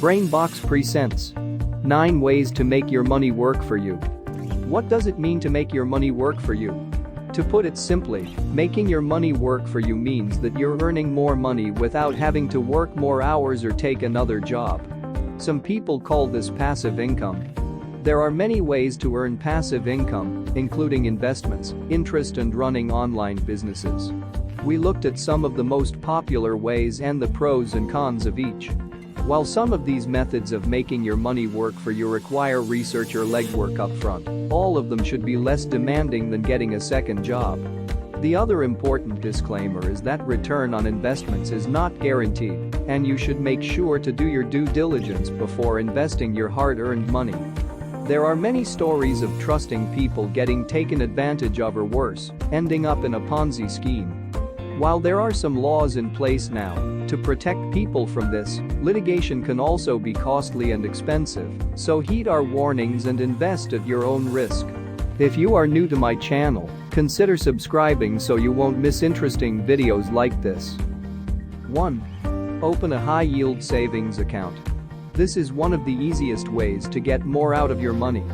BRAINBOX presents 9 ways to make your money work for you. What does it mean to make your money work for you? To put it simply, making your money work for you means that you're earning more money without having to work more hours or take another job. Some people call this passive income. There are many ways to earn passive income, including investments, interest, and running online businesses. We looked at some of the most popular ways and the pros and cons of each. While some of these methods of making your money work for you require research or legwork up front, all of them should be less demanding than getting a second job. The other important disclaimer is that return on investments is not guaranteed, and you should make sure to do your due diligence before investing your hard-earned money. There are many stories of trusting people getting taken advantage of, or worse, ending up in a Ponzi scheme. While there are some laws in place now to protect people from this, litigation can also be costly and expensive, so heed our warnings and invest at your own risk. If you are new to my channel, consider subscribing so you won't miss interesting videos like this. 1. Open a high-yield savings account. This is one of the easiest ways to get more out of your money.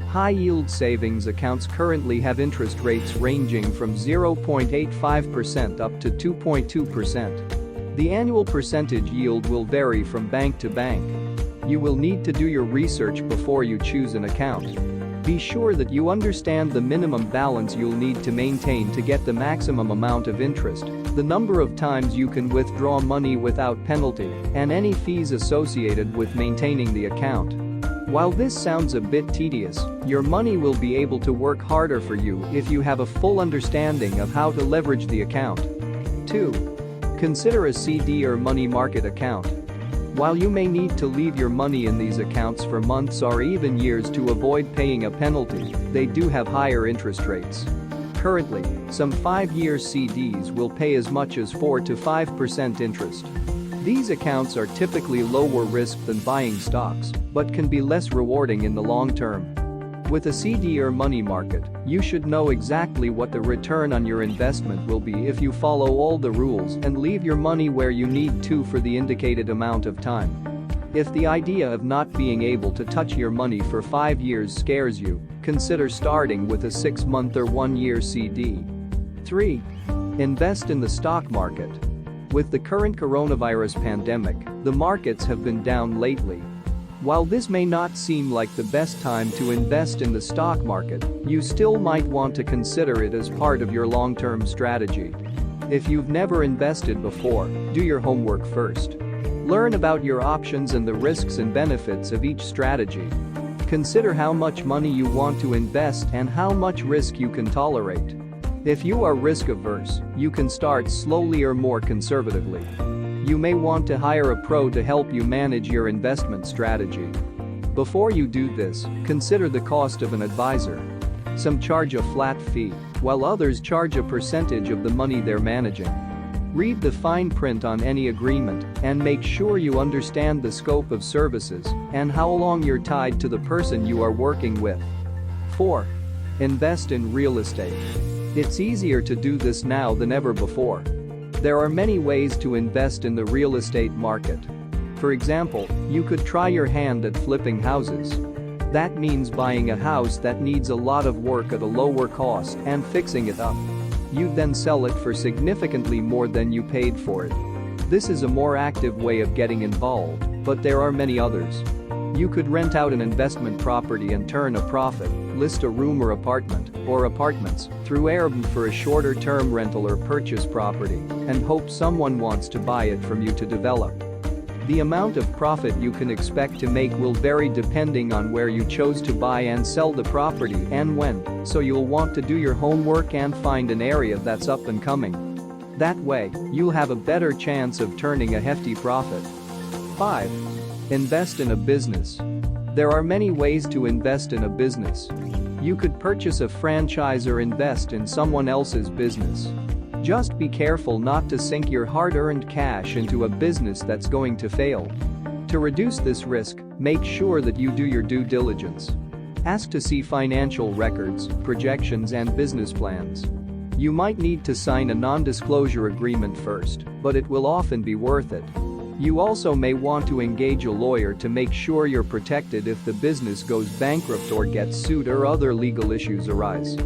High-yield savings accounts currently have interest rates ranging from 0.85% up to 2.2%. The annual percentage yield will vary from bank to bank. You will need to do your research before you choose an account. Be sure that you understand the minimum balance you'll need to maintain to get the maximum amount of interest, the number of times you can withdraw money without penalty, and any fees associated with maintaining the account. While this sounds a bit tedious, your money will be able to work harder for you if you have a full understanding of how to leverage the account. 2. Consider a CD or money market account. While you may need to leave your money in these accounts for months or even years to avoid paying a penalty, they do have higher interest rates. Currently, some 5-year CDs will pay as much as 4 to 5% interest. These accounts are typically lower risk than buying stocks, but can be less rewarding in the long term. With a CD or money market, you should know exactly what the return on your investment will be if you follow all the rules and leave your money where you need to for the indicated amount of time. If the idea of not being able to touch your money for 5 years scares you, consider starting with a 6-month or 1-year CD. 3. Invest in the stock market. With the current coronavirus pandemic, the markets have been down lately. While this may not seem like the best time to invest in the stock market, you still might want to consider it as part of your long-term strategy. If you've never invested before, do your homework first. Learn about your options and the risks and benefits of each strategy. Consider how much money you want to invest and how much risk you can tolerate. If you are risk-averse, you can start slowly or more conservatively. You may want to hire a pro to help you manage your investment strategy. Before you do this, consider the cost of an advisor. Some charge a flat fee, while others charge a percentage of the money they're managing. Read the fine print on any agreement and make sure you understand the scope of services and how long you're tied to the person you are working with. 4. Invest in real estate. It's easier to do this now than ever before. There are many ways to invest in the real estate market. For example, you could try your hand at flipping houses. That means buying a house that needs a lot of work at a lower cost and fixing it up. You'd then sell it for significantly more than you paid for it. This is a more active way of getting involved, but there are many others. You could rent out an investment property and turn a profit, list a room or apartment, or apartments, through Airbnb for a shorter-term rental or purchase property, and hope someone wants to buy it from you to develop. The amount of profit you can expect to make will vary depending on where you chose to buy and sell the property and when, so you'll want to do your homework and find an area that's up and coming. That way, you'll have a better chance of turning a hefty profit. 5. Invest in a business. There are many ways to invest in a business. You could purchase a franchise or invest in someone else's business. Just be careful not to sink your hard-earned cash into a business that's going to fail. To reduce this risk, make sure that you do your due diligence. Ask to see financial records, projections, and business plans. You might need to sign a non-disclosure agreement first, but it will often be worth it. You also may want to engage a lawyer to make sure you're protected if the business goes bankrupt or gets sued or other legal issues arise.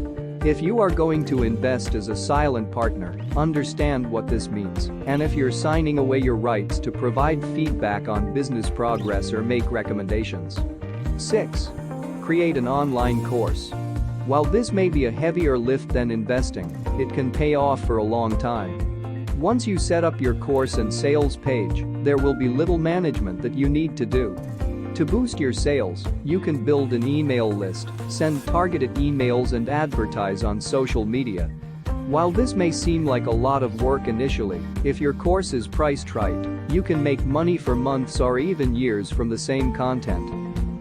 If you are going to invest as a silent partner, understand what this means, and if you're signing away your rights to provide feedback on business progress or make recommendations. 6. Create an online course. While this may be a heavier lift than investing, it can pay off for a long time. Once you set up your course and sales page, there will be little management that you need to do. To boost your sales, you can build an email list, send targeted emails and advertise on social media. While this may seem like a lot of work initially, if your course is priced right, you can make money for months or even years from the same content.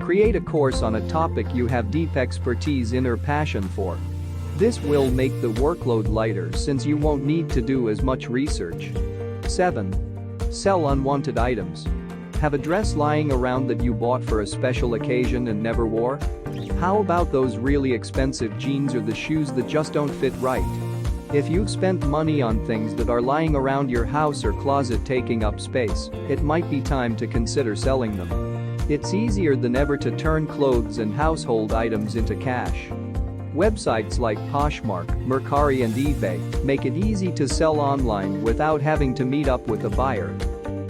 Create a course on a topic you have deep expertise in or passion for. This will make the workload lighter since you won't need to do as much research. 7. Sell unwanted items. Have a dress lying around that you bought for a special occasion and never wore? How about those really expensive jeans or the shoes that just don't fit right? If you've spent money on things that are lying around your house or closet taking up space, it might be time to consider selling them. It's easier than ever to turn clothes and household items into cash. Websites like Poshmark, Mercari and eBay make it easy to sell online without having to meet up with a buyer.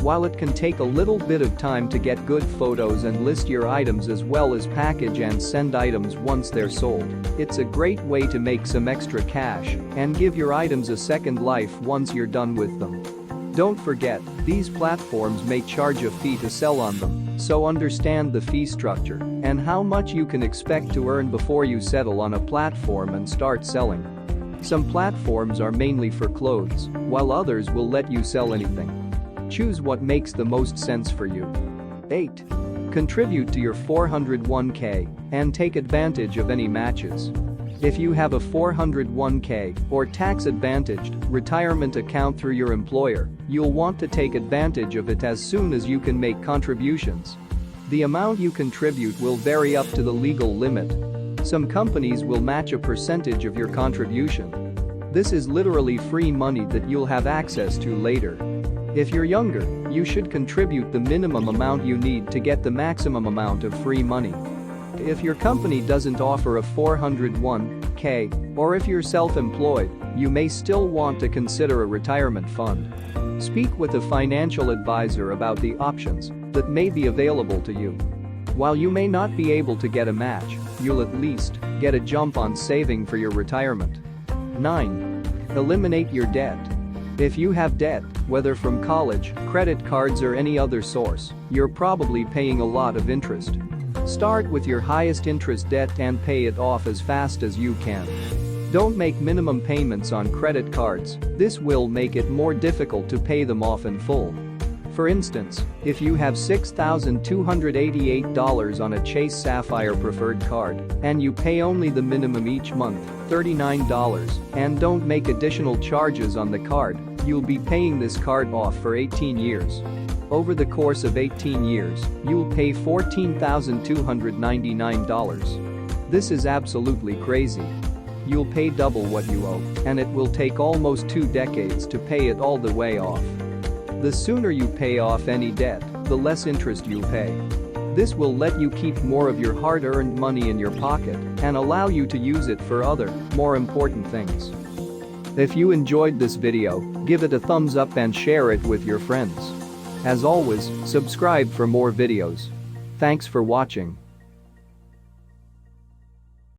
While it can take a little bit of time to get good photos and list your items as well as package and send items once they're sold, it's a great way to make some extra cash and give your items a second life once you're done with them. Don't forget, these platforms may charge a fee to sell on them, so understand the fee structure and how much you can expect to earn before you settle on a platform and start selling. Some platforms are mainly for clothes, while others will let you sell anything. Choose what makes the most sense for you. 8. Contribute to your 401k and take advantage of any matches. If you have a 401k or tax-advantaged retirement account through your employer, you'll want to take advantage of it as soon as you can make contributions. The amount you contribute will vary up to the legal limit. Some companies will match a percentage of your contribution. This is literally free money that you'll have access to later. If you're younger, you should contribute the minimum amount you need to get the maximum amount of free money. If your company doesn't offer a 401k, or if you're self-employed, you may still want to consider a retirement fund. Speak with a financial advisor about the options that may be available to you. While you may not be able to get a match, you'll at least get a jump on saving for your retirement. 9. Eliminate your debt. If you have debt, whether from college, credit cards or any other source, you're probably paying a lot of interest. Start with your highest interest debt and pay it off as fast as you can. Don't make minimum payments on credit cards, this will make it more difficult to pay them off in full. For instance, if you have $6,288 on a Chase Sapphire Preferred card and you pay only the minimum each month, $39, and don't make additional charges on the card, you'll be paying this card off for 18 years. Over the course of 18 years, you'll pay $14,299. This is absolutely crazy. You'll pay double what you owe, and it will take almost 2 decades to pay it all the way off. The sooner you pay off any debt, the less interest you'll pay. This will let you keep more of your hard-earned money in your pocket and allow you to use it for other, more important things. If you enjoyed this video, give it a thumbs up and share it with your friends. As always, subscribe for more videos. Thanks for watching.